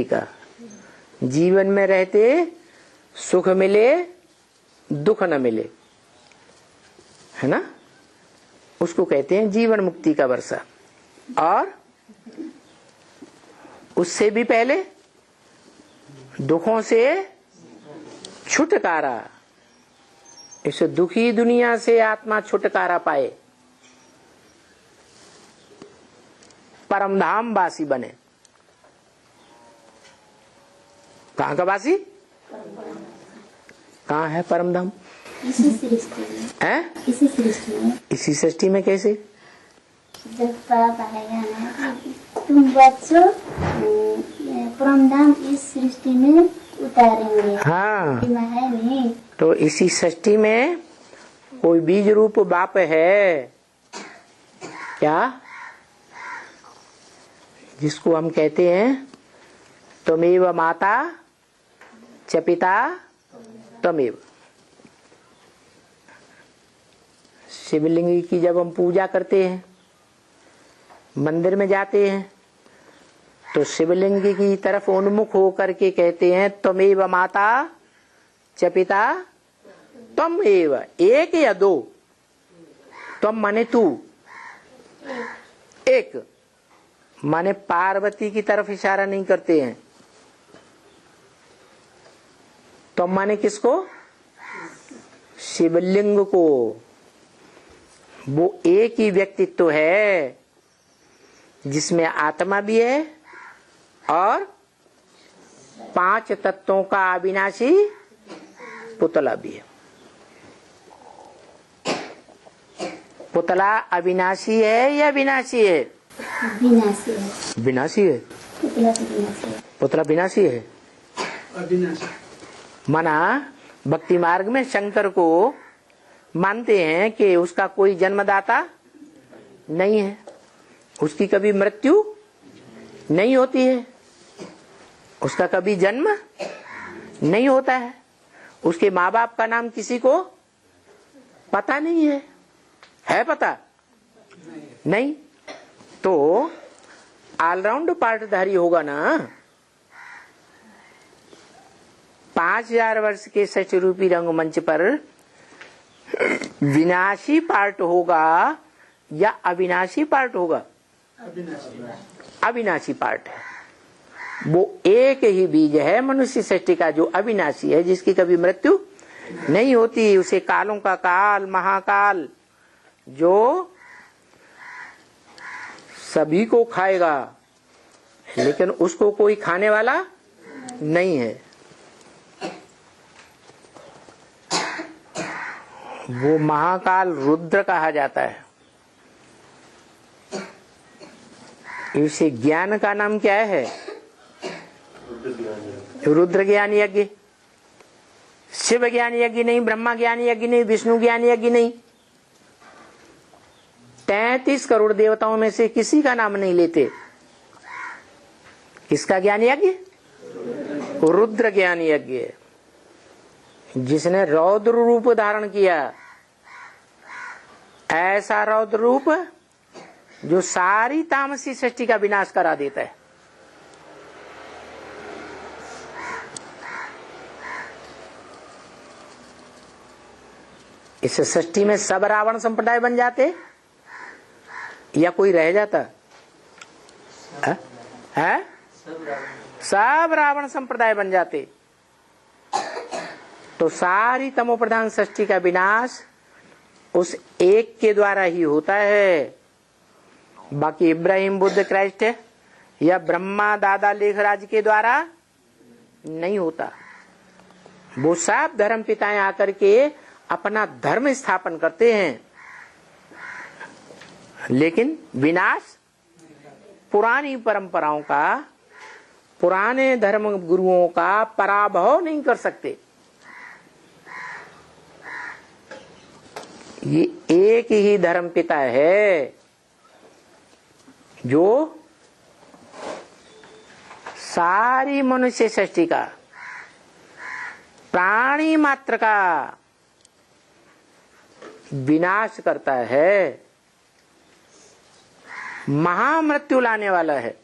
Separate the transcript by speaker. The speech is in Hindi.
Speaker 1: का जीवन में रहते सुख मिले दुख न मिले, है ना, उसको कहते हैं जीवन मुक्ति का वर्षा। और उससे भी पहले दुखों से छुटकारा, इस दुखी दुनिया से आत्मा छुटकारा पाए, परमधाम वासी बने। कहाँ का वासी? कहाँ है परमधाम?
Speaker 2: इसी सृष्टि में
Speaker 1: है?
Speaker 2: इसी सृष्टि में।
Speaker 1: इसी सृष्टि में कैसे?
Speaker 2: जब पाप आएगा ना, तुम बच्चों परमधाम इस सृष्टि में उतारेंगे।
Speaker 1: हाँ,
Speaker 2: है नहीं।
Speaker 1: तो इसी सृष्टि में कोई बीज रूप बाप है क्या, जिसको हम कहते हैं त्वमेव माता च पिता त्वमेव। शिवलिंग की जब हम पूजा करते हैं, मंदिर में जाते हैं, तो शिवलिंग की तरफ उन्मुख होकर के कहते हैं त्वमेव माता च पिता त्वमेव। एक या दो? त्वम माने तू, एक माने पार्वती की तरफ इशारा नहीं करते हैं। त्वम माने किसको? शिवलिंग को। वो एक ही व्यक्तित्व है जिसमें आत्मा भी है और 5 तत्वों का अविनाशी पुतला भी है। पुतला अविनाशी है या विनाशी है?
Speaker 2: विनाशी है।
Speaker 1: विनाशी है।
Speaker 2: पुतला तो विनाशी है।
Speaker 1: पुतला विनाशी है।
Speaker 3: अविनाशी।
Speaker 1: मना भक्ति मार्ग में शंकर को मानते हैं कि उसका कोई जन्मदाता नहीं है, उसकी कभी मृत्यु नहीं होती है, उसका कभी जन्म नहीं होता है, उसके माँ बाप का नाम किसी को पता नहीं है। है पता? नहीं। तो ऑलराउंड पार्टधारी होगा ना। 5000 वर्ष के सच रूपी रंगमंच पर विनाशी पार्ट होगा या अविनाशी पार्ट होगा? अविनाशी पार्ट है। वो एक ही बीज है मनुष्य सृष्टि का जो अविनाशी है, जिसकी कभी मृत्यु नहीं होती। उसे कालों का काल, महाकाल, जो सभी को खाएगा, लेकिन उसको कोई खाने वाला नहीं है। वो महाकाल रुद्र कहा जाता है। इसे ज्ञान का नाम क्या है? रुद्र ज्ञान यज्ञ। शिव ज्ञान यज्ञ नहीं, ब्रह्मा ज्ञान यज्ञ नहीं, विष्णु ज्ञान यज्ञ नहीं। 33 करोड़ देवताओं में से किसी का नाम नहीं लेते। किसका ज्ञान यज्ञ? रुद्र ज्ञान यज्ञ, जिसने रौद्र रूप धारण किया। ऐसा रौद्र रूप जो सारी तामसी सृष्टि का विनाश करा देता है। इस सृष्टि में सब रावण संप्रदाय बन जाते या कोई रह जाता है? सब रावण संप्रदाय बन जाते तो सारी तमो प्रधान सृष्टि का विनाश उस एक के द्वारा ही होता है। बाकी इब्राहिम, बुद्ध, क्राइस्ट या ब्रह्मा, दादा लेखराज के द्वारा नहीं होता। वो सब धर्म पिताएं आकर के अपना धर्म स्थापन करते हैं, लेकिन विनाश पुरानी परंपराओं का, पुराने धर्म गुरुओं का पराभव नहीं कर सकते। ये एक ही धर्म पिता है जो सारी मनुष्य सृष्टि का, प्राणी मात्र का विनाश करता है, महामृत्यु लाने वाला है।